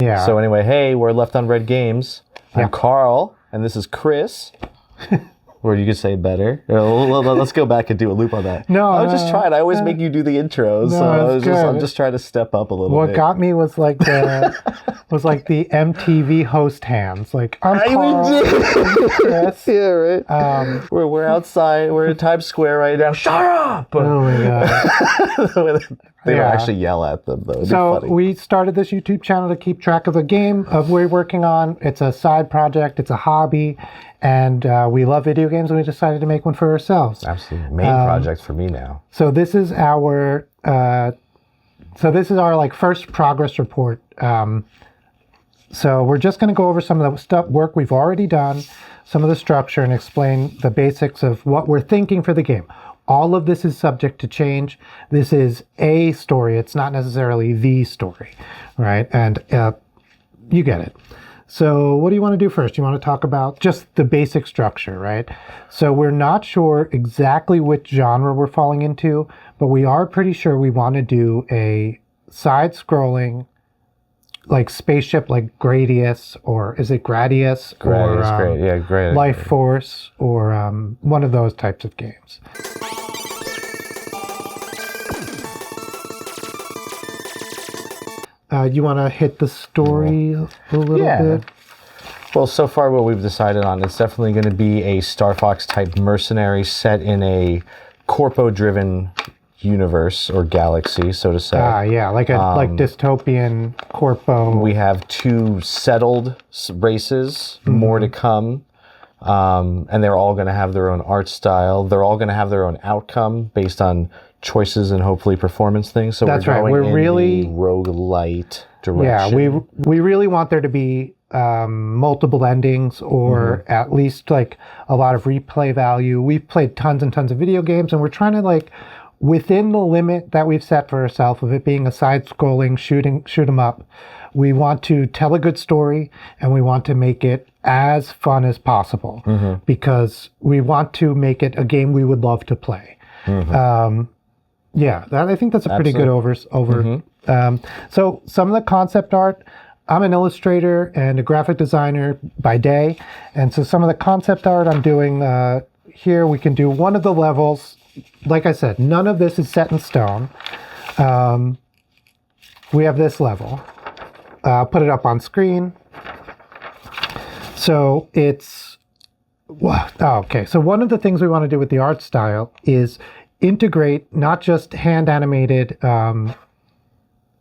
Yeah. So anyway, hey, we're Left on Red Games. I'm Carl, and this is Kris. Or you could say better. Let's go back and do a loop on that. No, I was just trying. I always make you do the intros, so I'm just trying to step up a little bit. What got me was like the MTV host hands. Like, I'm Carl. Kris. Yeah, right. We're outside. We're in Times Square right now. Shut up! Oh my god. They don't actually yell at them though. It'd so be funny. We started this YouTube channel to keep track of a game we're working on. It's a side project. It's a hobby. And we love video games, and we decided to make one for ourselves. Absolutely, main project for me now. So this is our like first progress report. So we're just going to go over some of the work we've already done, some of the structure, and explain the basics of what we're thinking for the game. All of this is subject to change. This is a story. It's not necessarily the story, right? And you get it. So what do you want to do first? You want to talk about just the basic structure, right? So we're not sure exactly which genre we're falling into, but we are pretty sure we want to do a side-scrolling, like spaceship, like Gradius, or is it Gradius? Gradius, great. Yeah, great. Life Force, or one of those types of games. You want to hit the story a little bit? Well, so far what we've decided on, it's definitely going to be a Star Fox type mercenary set in a corpo-driven universe or galaxy, so to say. Yeah, like dystopian corpo. We have 2 settled races, more to come, and they're all going to have their own art style. They're all going to have their own outcome based on choices and hopefully performance things. So that's we're going We're in really the roguelite direction. Yeah, we really want there to be multiple endings, or at least like a lot of replay value. We've played tons and tons of video games, and we're trying to, like, within the limit that we've set for ourselves of it being a side-scrolling shoot 'em up, we want to tell a good story, and we want to make it as fun as possible, because we want to make it a game we would love to play. Yeah, I think that's a pretty good over. So some of the concept art, I'm an illustrator and a graphic designer by day, and so some of the concept art I'm doing here, we can do one of the levels. Like I said, none of this is set in stone. We have this level. I'll put it up on screen. So it's... okay, so one of the things we want to do with the art style is integrate not just hand-animated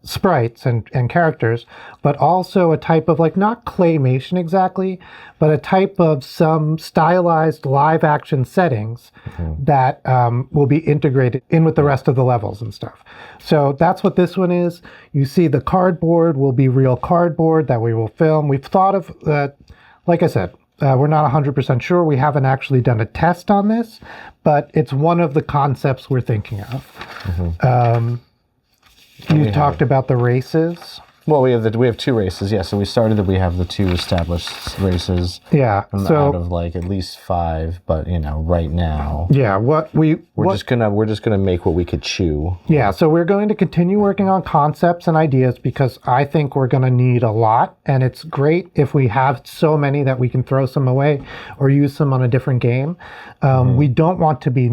sprites and characters, but also a type of, like, not claymation exactly, but a type of some stylized live-action settings that will be integrated in with the rest of the levels and stuff. So that's what this one is. You see the cardboard will be real cardboard that we will film. We've thought of, like I said, we're not 100% sure. We haven't actually done a test on this, but it's one of the concepts we're thinking of. You talked about the races. Well, we have 2 races, yeah. So we started that we have the 2 established races. Yeah. Out of like at least 5, but right now. Yeah. We're just gonna make what we could chew. Yeah. So we're going to continue working on concepts and ideas, because I think we're going to need a lot, and it's great if we have so many that we can throw some away or use some on a different game. We don't want to be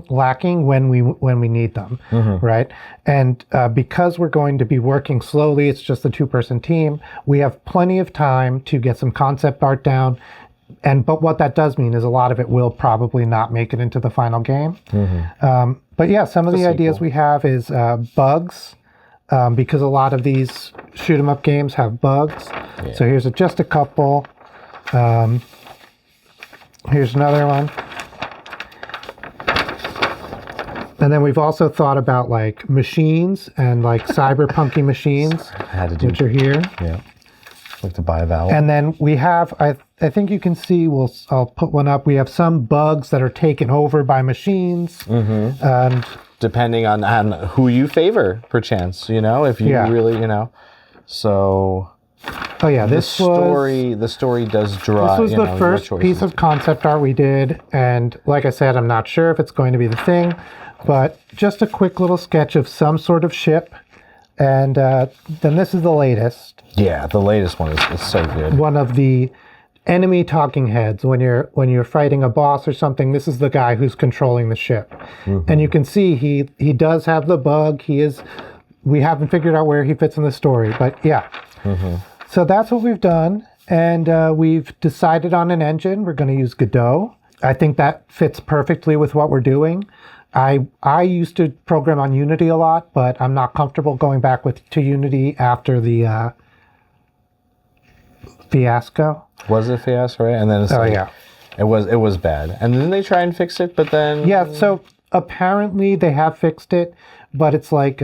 lacking when we need them, right? And because we're going to be working slowly, it's just a 2-person team. We have plenty of time to get some concept art down, but what that does mean is a lot of it will probably not make it into the final game. But yeah, some of the ideas we have is bugs, because a lot of these shoot 'em up games have bugs. Yeah. So here's just a couple. Here's another one. And then we've also thought about, like, machines and, like, cyberpunky machines, which are here. Yeah, like the bi-vowel. And then we have, I think you can see, I'll put one up. We have some bugs that are taken over by machines. And depending on who you favor, perchance, if you really, so... Oh yeah, the story does draw. This was the first piece of concept art we did, and like I said, I'm not sure if it's going to be the thing, but just a quick little sketch of some sort of ship And then this is the latest. Yeah, the latest one is so good. One of the enemy talking heads when you're fighting a boss or something. This is the guy who's controlling the ship. And you can see he does have the bug. We haven't figured out where he fits in the story, but yeah. So that's what we've done, and we've decided on an engine. We're going to use Godot. I think that fits perfectly with what we're doing. I used to program on Unity a lot, but I'm not comfortable going back to Unity after the fiasco. Was it a fiasco, right? And then it's it was bad. And then they try and fix it, but then so apparently they have fixed it, but it's like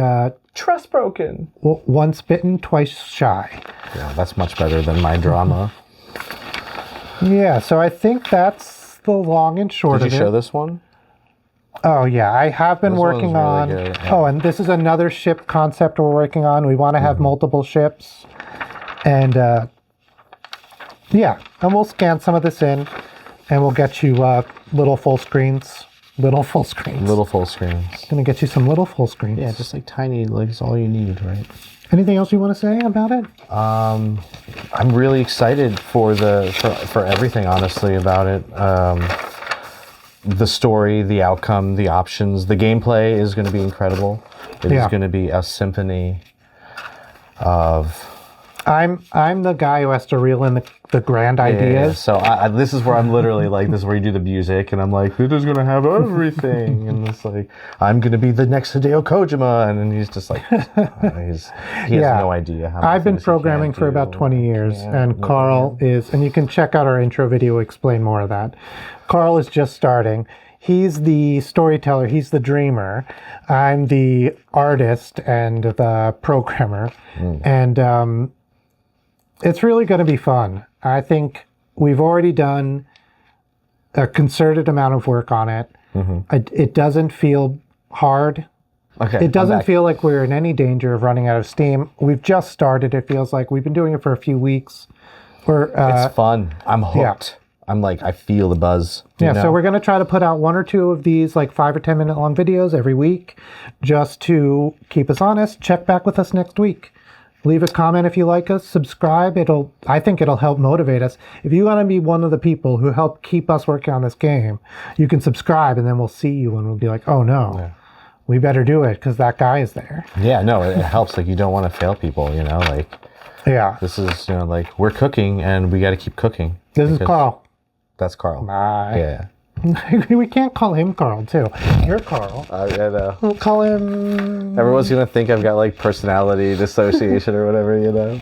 trust broken. Once bitten, twice shy. Yeah, that's much better than my drama. Yeah, so I think that's the long and short of it. Did you show this one? Oh yeah, I have been working on. Really good, yeah. Oh, and this is another ship concept we're working on. We want to have multiple ships, and yeah, and we'll scan some of this in, and we'll get you little full screens. Little full screens. Gonna get you some little full screens. Yeah, just like tiny, like it's all you need, right? Anything else you want to say about it? I'm really excited for everything, honestly, about it. The story, the outcome, the options, the gameplay is going to be incredible. It is going to be a symphony of. I'm the guy who has to reel in the grand ideas. So this is where I'm literally like, this is where you do the music, and I'm like, Vito's gonna have everything, and it's like, I'm gonna be the next Hideo Kojima, and then he's just like, he has no idea how. I've been programming for about 20 years, and Carl is, and you can check out our intro video, explain more of that. Carl is just starting. He's the storyteller, he's the dreamer. I'm the artist and the programmer, and it's really going to be fun. I think we've already done a concerted amount of work on it. It doesn't feel hard. Okay. It doesn't feel like we're in any danger of running out of steam. We've just started. It feels like we've been doing it for a few weeks. It's fun. I'm hooked. I'm like, I feel the buzz. Yeah, so we're going to try to put out 1 or 2 of these like 5 or 10 minute long videos every week just to keep us honest. Check back with us next week. Leave a comment if you like us. Subscribe. I think it'll help motivate us. If you want to be one of the people who help keep us working on this game, you can subscribe, and then we'll see you and we'll be like, oh no, we better do it because that guy is there. Yeah, no, it helps. Like, you don't want to fail people, you know, like, this is, like, we're cooking and we got to keep cooking. This is Carl. That's Carl. Bye. Yeah. We can't call him Carl, too. You're Carl. I know. We'll call him... Everyone's going to think I've got, like, personality dissociation or whatever, you know?